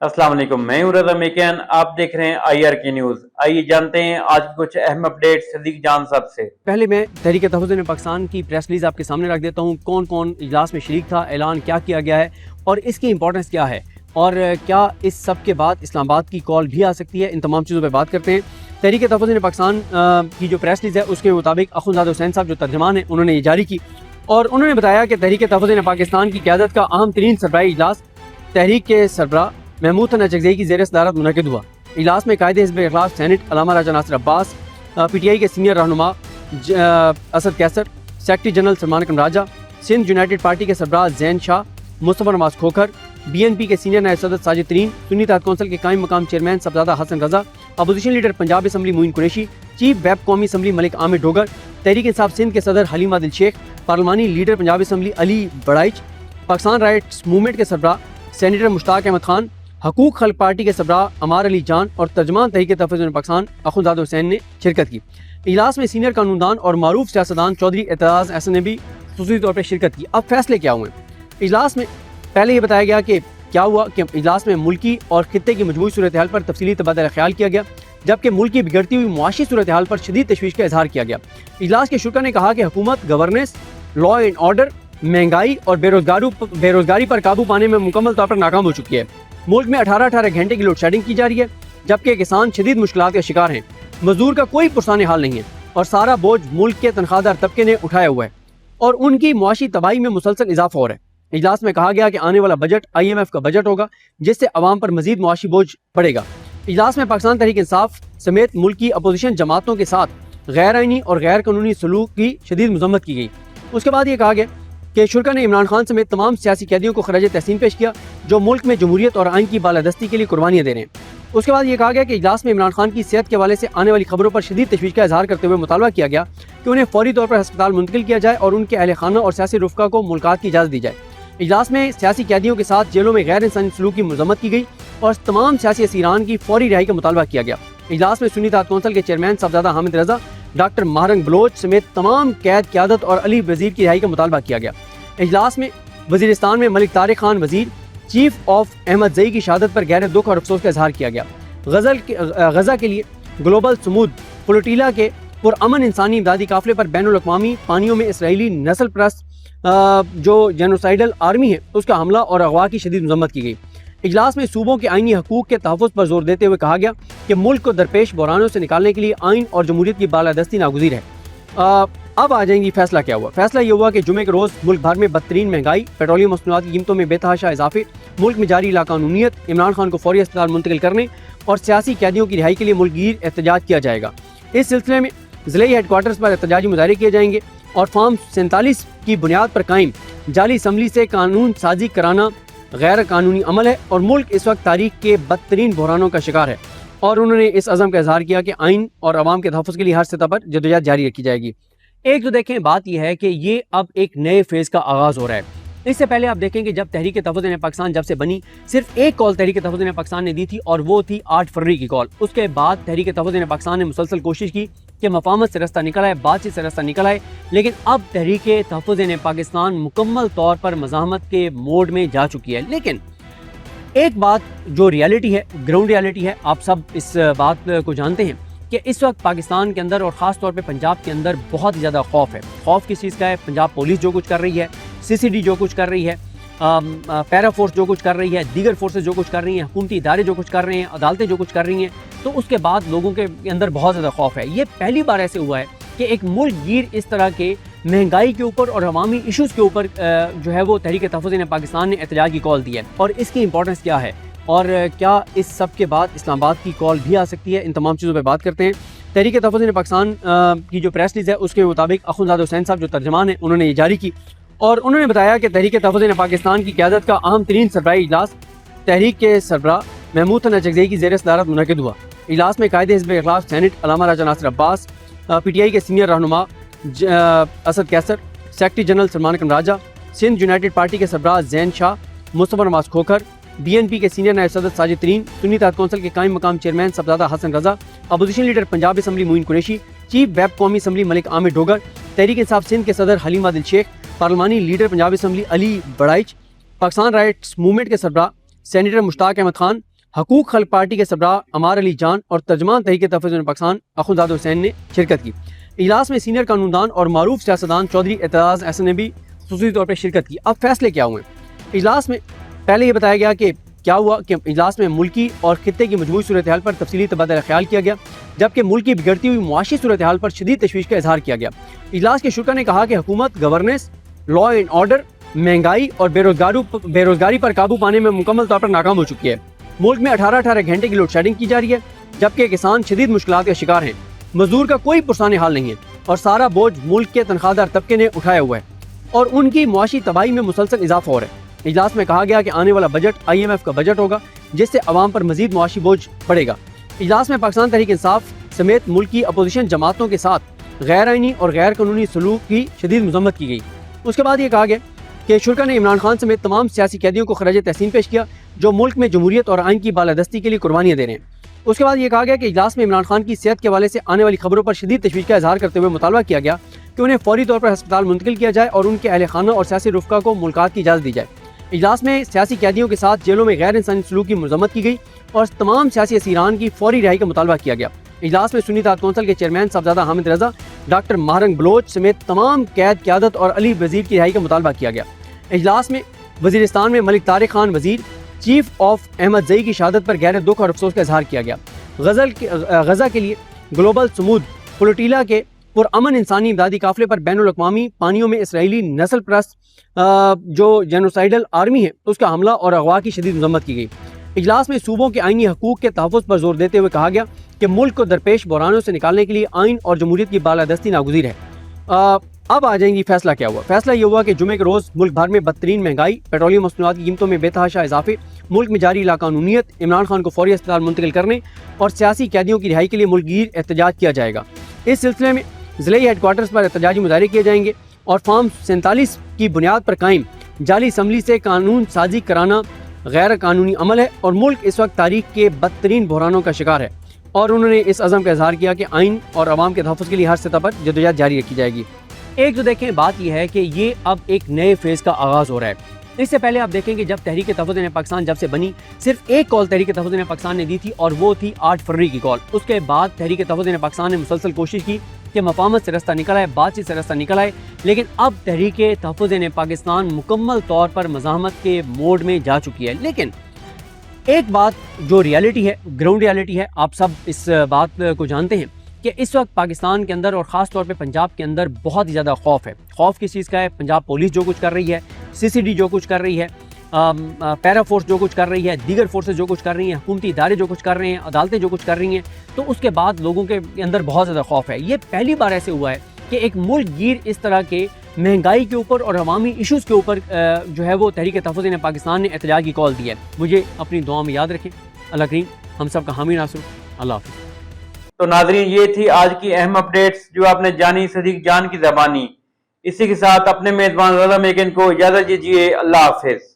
अस्सलाम वालेकुम, मैं हूं रज़ा मेकियान। आप देख रहे हैं IR की न्यूज़। आइए जानते हैं आज की कुछ अहम अपडेट सदीक जान साहब से। पहले मैं तहरीक तहफ़्फ़ुज़ पाकिस्तान की प्रेस रिलीज़ आपके सामने रख देता हूँ। कौन कौन इजलास में शरीक था, ऐलान क्या किया गया है और इसकी इंपॉर्टेंस क्या है, और क्या इस सब के बाद इस्लामाबाद की कॉल भी आ सकती है। इन तमाम चीज़ों पर बात करते हैं। तहरीक तहफ़्फ़ुज़ पाकिस्तान की जो प्रेस रिलीज़ है उसके मुताबिक अख़ुंज़ादा हुसैन साहब जो तर्जमान हैं उन्होंने ये जारी की और उन्होंने बताया कि तहरीक तहफ़्फ़ुज़ पाकिस्तान की क़यादत का अहम तरीन सरबराही इजलास तहरीक के सरबराह महमूद हसन अचकज़ई की ज़ेर सदारत मुनक़िद हुआ। इजलास में कायदे हिज़्ब इख़्लास सेनेट अल्लामा राजा नासिर अब्बास, PTI के सीनियर रहनुमा असद कैसर, सेक्रेटरी जनरल सलमान अकरम राजा, सिंध यूनाइटेड पार्टी के सरबराह जैन शाह, मुस्तफ़ा नवाज खोखर, BNP के सीनियर नायब सदर साजिद तरीन, सुन्नी तहत कौंसिल के कायम मकाम chairman Sahibzada Hasan Raza, opposition leader Punjab assembly Moin Qureshi, chief whip कौमी असम्बली मलिक आमिर डोगर, तहरीक इंसाफ सिंध के सदर हलीमा दिल शेख, पार्लिमानी leader Punjab assembly Ali Baraich, Pakistan rights movement के सरबराह सेनेटर मुश्ताक अहमद खान, हकूक खल्क पार्टी के सरबराह अमार अली जान और तर्जमान तहरीक तहफ़्फ़ुज़ पाकिस्तान अख़ुंज़ादा हुसैन ने शिरकत की। इजलास में सीनियर कानूनदान और मारूफ सियासतदान चौधरी एतजाज़ अहसन ने भी ख़ुसूसी तौर पर शिरकत की। अब फैसले क्या हुए इजलास में? पहले ये बताया गया कि क्या हुआ कि इजलास में मुल्की और खित्ते की मजमूई सूरत हाल पर तफसीली तबादला ख्याल किया गया, जबकि मुल्क की बिगड़ती हुई मुआशी सूरत हाल पर शदीद तशवीश का इजहार किया गया। इजलास के शुरा ने कहा कि हुकूमत गवर्नेंस, लॉ एंड ऑर्डर, महंगाई और बेरोजगारी पर काबू पाने में मुकम्मल तौर पर नाकाम हो चुकी है। मुल्क में 18-18 घंटे की लोड शेडिंग की जा रही है, जबकि किसान शदीद मुश्किलात का शिकार हैं। मजदूर का कोई पुरसाने हाल नहीं है और सारा बोझ मुल्क के तनख्वाहदार तबके ने उठाया हुआ है और उनकी मुआशी तबाही में मुसलसल इजाफा हो रहा है। इजलास में कहा गया कि आने वाला बजट IMF का बजट होगा, जिससे अवाम पर मजीद मुआशी बोझ पड़ेगा। इजलास में पाकिस्तान तहरीक इंसाफ समेत मुल्क की अपोजिशन जमातों के साथ गैर आइनी और गैर कानूनी सलूक की शदीद मजम्मत की गई। उसके बाद ये कहा गया कि शुरा ने इमरान खान समेत तमाम सियासी कैदियों को खराज तहसीन पेश किया, जो मुल्क में जमहूरियत और आइन की बालादस्ती के लिए कुर्बानियाँ दे रहे हैं। उसके बाद ये कहा गया कि इजलास में इमरान खान की सेहत के हवाले से आने वाली खबरों पर शदीद तशवीश का इजहार करते हुए मुतालबा किया गया कि उन्हें फौरी तौर पर अस्पताल मुंतकिल किया जाए और उनके अहल खाना और सियासी रुफ़का को मुलाकात की इजाज़त दी जाए। इजलास में सियासी कैदियों के साथ जेलों में गैर इंसानी सलूक की मजम्मत की गई और तमाम सियासी असीरान की फौरी रिहाई का मुतालबा किया गया। इजलास में सुन्नी तहत कौंसिल के चेयरमैन सबजादा हामिद रजा, डॉक्टर महारंग बलोच समेत तमाम कैद क़यादत और अली वज़ीर की रिहाई का मुतालबा किया गया। इजलास में वज़ीरिस्तान में मलिक तारिक खान वज़ीर चीफ ऑफ अहमद ज़ई की शहादत पर गहरे दुख और अफसोस का इजहार किया गया। गजा के लिए ग्लोबल समूद फ्लोटिला के पुरअमन इंसानी इमदादी काफिले पर बैनुल अक़वामी पानियों में इसराइली नस्ल परस्त जो जेनोसाइडल आर्मी है उसका हमला और अगवा की शदीद मजम्मत की गई। इजलास में सूबों के आइनी हकूक़ के तहफ़्फ़ुज़ पर जोर देते हुए कहा गया कि मुल्क को दरपेश बहरानों से निकालने के लिए आइन और जमहूरियत की बालादस्ती नागुज़ीर है। अब आ जाएंगी फैसला क्या हुआ। फैसला ये हुआ कि जुमे के रोज़ मुल्क भर में बदतरीन महंगाई, पेट्रोलियम मसनूआत की कीमतों में बेतहाशा इजाफे, मुल्क में जारी लाकानूनियत, इमरान खान को फौरी अस्पताल मुंतकिल करने और सियासी कैदियों की रिहाई के लिए मुल्कगीर एहतजाज किया जाएगा। इस सिलसिले में ज़िले हेडक्वार्टर्स पर एहतजाजी मुजाहरे किए जाएंगे और फॉर्म 47 की बुनियाद पर कायम जाली असम्बली से कानून साजी कराना गैर कानूनी अमल है और मुल्क इस वक्त तारीख के बदतरीन बहरानों का शिकार है। और उन्होंने इस अज़म का इजहार किया कि आइन और अवाम के तहफ़्फ़ुज़ के लिए हर सतह पर जदोजहद जारी रखी जाएगी। एक तो देखें, बात यह है कि ये अब एक नए फेज़ का आगाज़ हो रहा है। इससे पहले आप देखेंगे जब तहरीक तहफ़्फ़ुज़ पाकिस्तान जब से बनी, सिर्फ एक कॉल तहरीक तहफ़्फ़ुज़ पाकिस्तान ने दी थी और वो थी 8 फरवरी की कॉल। उसके बाद तहरीक तहफ़्फ़ुज़ पाकिस्तान ने मुसलसल कोशिश की कि मफाहमत से रास्ता निकल आए, बातचीत से रास्ता निकल आए, लेकिन अब तहरीक तहफ़्फ़ुज़ पाकिस्तान मुकम्मल तौर पर मज़ाहमत के मोड में जा चुकी है। लेकिन एक बात जो रियलिटी है, ग्राउंड रियलिटी है, आप सब इस बात को जानते हैं कि इस वक्त पाकिस्तान के अंदर और ख़ास तौर पे पंजाब के अंदर बहुत ही ज़्यादा खौफ है। खौफ किस चीज़ का है? पंजाब पुलिस जो कुछ कर रही है, CCD जो कुछ कर रही है, पैरा फोर्स जो कुछ कर रही है, दीगर फोर्सेज जो कुछ कर रही हैं, हुकूमती इदारे जो कुछ कर रहे हैं, अदालतें जो कुछ कर रही हैं, तो उसके बाद लोगों के अंदर बहुत ज़्यादा खौफ है। ये पहली बार ऐसे हुआ है कि एक मुल्क गिर इस तरह के महंगाई के ऊपर और अवामी इशूज़ के ऊपर जो है वो तहरीक तहफ़्फ़ुज़ पाकिस्तान ने एहतजाज की कॉल दी है। और इसकी इंपॉर्टेंस क्या है और क्या इस सब के बाद इस्लामाबाद की कॉल भी आ सकती है, इन तमाम चीज़ों पर बात करते हैं। तहरीक तहफ़्फ़ुज़ पाकिस्तान की जो प्रेस रिलीज़ है उसके मुताबिक अख़ुंज़ादा हुसैन साहब जो तर्जमान हैं उन्होंने ये जारी की और उन्होंने बताया कि तहरीक तहफ़्फ़ुज़ पाकिस्तान की क़यादत का अहम तरीन सरबराही इजलास तहरीक के सरबराह महमूद हसन अचकज़ई की ज़ेर सदारत मुनक़िद हुआ। इजलास में कायदे हिज़्ब इख़्लास सेनेट अल्लामा राजा नासिर अब्बास, PTI के सीनियर रहनुमा असद कैसर, सेक्रेटरी जनरल सलमान अकरम राजा, सिंध यूनाइटेड पार्टी के सरबराह जैन शाह, मुस्तफ़ा नवाज खोखर, BNP के सीनियर नायब सदर साजिद तरीन, सुन्नी तहत कौंसिल के कायम मकाम chairman Sahibzada Hasan Raza, opposition leader Punjab assembly Moin Qureshi, chief whip कौमी असम्बली मलिक आमिर डोगर, तहरीक इंसाफ सिंध के सदर हलीमा दिल शेख, पार्लिमानी leader Punjab assembly Ali Baraich, Pakistan rights movement के सरबराह سینیٹر مشتاق احمد خان، حقوق خلق پارٹی کے سربراہ عمار علی جان اور ترجمان تحریک تحفظ پاکستان اخوندزادہ حسین نے شرکت کی۔ اجلاس میں سینئر قانوندان اور معروف سیاستدان چودھری اعتراض احسن نے بھی خصوصی طور پر شرکت کی۔ اب فیصلے کیا ہوئے؟ اجلاس میں پہلے یہ بتایا گیا کہ کیا ہوا کہ اجلاس میں ملکی اور خطے کی مجموعی صورتحال پر تفصیلی تبادلہ خیال کیا گیا، جبکہ ملک کی بگڑتی ہوئی معاشی صورتحال پر شدید تشویش کا اظہار کیا گیا۔ اجلاس کے شرکا نے کہا کہ حکومت گورننس، لا اینڈ آرڈر، مہنگائی اور بے روزگاری پر قابو پانے میں مکمل طور پر ناکام ہو چکی ہے۔ ملک میں 18 گھنٹے کی لوڈ شیڈنگ کی جا رہی ہے، جبکہ کسان شدید مشکلات کا شکار ہیں، مزدور کا کوئی پرسان حال نہیں ہے اور سارا بوجھ ملک کے تنخواہ دار طبقے نے اٹھایا ہوا ہے اور ان کی معاشی تباہی میں مسلسل اضافہ ہو رہا ہے۔ اجلاس میں کہا گیا کہ آنے والا بجٹ IMF کا بجٹ ہوگا، جس سے عوام پر مزید معاشی بوجھ پڑے گا۔ اجلاس میں پاکستان تحریک انصاف سمیت ملک کی اپوزیشن جماعتوں کے ساتھ غیر آئینی اور غیر قانونی سلوک کی شدید مذمت کی گئی۔ اس کے بعد یہ کہا گیا کہ شرکا نے عمران خان سمیت تمام سیاسی قیدیوں کو خراج تحسین پیش کیا جو ملک میں جمہوریت اور آئین کی بالادستی کے لیے قربانیاں دے رہے ہیں۔ اس کے بعد یہ کہا گیا کہ اجلاس میں عمران خان کی صحت کے حوالے سے آنے والی خبروں پر شدید تشویش کا اظہار کرتے ہوئے مطالبہ کیا گیا کہ انہیں فوری طور پر ہسپتال منتقل کیا جائے اور ان کے اہل خانہ اور سیاسی رفقا کو ملاقات کی اجازت دی جائے۔ اجلاس میں سیاسی قیدیوں کے ساتھ جیلوں میں غیر انسانی سلوک کی مذمت کی گئی اور تمام سیاسی اسیران کی فوری رہائی کا مطالبہ کیا گیا۔ اجلاس میں سنی اتحاد کونسل کے چیئرمین صاحبزادہ حامد رضا، ڈاکٹر ماہرنگ بلوچ سمیت تمام قید قیادت اور علی وزیر کی رہائی کا مطالبہ کیا گیا۔ اجلاس میں وزیرستان میں ملک طارق خان وزیر چیف آف احمد زئی کی شہادت پر گہرے دکھ اور افسوس کا اظہار کیا گیا۔ غزہ کے لیے گلوبل سمود فلوٹیلا کے پرامن انسانی امدادی قافلے پر بین الاقوامی پانیوں میں اسرائیلی نسل پرست جو جینوسائیڈل آرمی ہے اس کا حملہ اور اغوا کی شدید مذمت کی گئی۔ اجلاس میں صوبوں کے آئینی حقوق کے تحفظ پر زور دیتے ہوئے کہا گیا کہ ملک کو درپیش بحرانوں سے نکالنے کے لیے آئین اور جمہوریت کی بالادستی ناگزیر ہے۔ اب آ جائیں گی فیصلہ کیا ہوا۔ فیصلہ یہ ہوا کہ جمعے کے روز ملک بھر میں بدترین مہنگائی، پیٹرولیم مصنوعات کی قیمتوں میں بے تحاشا اضافے، ملک میں جاری لاقانونیت، عمران خان کو فوری اسپتال منتقل کرنے اور سیاسی قیدیوں کی رہائی کے لیے ملک گیر احتجاج کیا جائے گا۔ اس سلسلے میں ضلعی ہیڈ کوارٹرز پر احتجاجی مظاہرے کیے جائیں گے اور فارم 47 کی بنیاد پر قائم جعلی اسمبلی سے قانون سازی کرانا غیر قانونی عمل ہے اور ملک اس وقت تاریخ کے بدترین بحرانوں کا شکار ہے، اور انہوں نے اس عزم کا اظہار کیا کہ آئین اور عوام کے تحفظ کے لیے ہر سطح پر جدوجہد جاری رکھی جائے گی۔ ایک تو دیکھیں بات یہ ہے کہ یہ اب ایک نئے فیز کا آغاز ہو رہا ہے۔ اس سے پہلے آپ دیکھیں کہ جب تحریک تحفظ پاکستان جب سے بنی، صرف ایک کال تحریک تحفظ پاکستان نے دی تھی اور وہ تھی 8 فروری کی کال۔ اس کے بعد تحریک تحفظ پاکستان نے مسلسل کوشش کی کہ مفاہمت سے رستہ نکل آئے، بات چیت سے رستہ نکل آئے، لیکن اب تحریک تحفظ پاکستان مکمل طور پر مزاحمت کے موڈ میں جا چکی ہے۔ لیکن ایک بات جو ریالٹی ہے، گراؤنڈ ریالٹی ہے، آپ سب اس بات کو جانتے ہیں کہ اس وقت پاکستان کے اندر اور خاص طور پہ پنجاب کے اندر بہت ہی زیادہ خوف ہے۔ خوف کس چیز کا ہے؟ پنجاب پولیس جو کچھ کر رہی ہے، CCD جو کچھ کر رہی ہے، پیرا فورس جو کچھ کر رہی ہے، دیگر فورسز جو کچھ کر رہی ہیں، حکومتی ادارے جو کچھ کر رہے ہیں، عدالتیں جو کچھ کر رہی ہیں، تو اس کے بعد لوگوں کے اندر بہت زیادہ خوف ہے۔ یہ پہلی بار ایسے ہوا ہے کہ ایک ملک گیر اس طرح کے مہنگائی کے اوپر اور عوامی ایشوز کے اوپر جو ہے وہ تحریک تحفظ پاکستان نے احتجاج کی کال دی ہے۔ مجھے اپنی دعا میں یاد رکھیں۔ اللہ کریم ہم سب کا حامی ناصر۔ اللہ حافظ۔ تو ناظرین، یہ تھی آج کی اہم اپڈیٹس جو آپ نے جانی صدیق جان کی زبانی۔ اسی کے ساتھ اپنے میزبان رضا میکن کو اجازت دیجیے۔ اللہ حافظ۔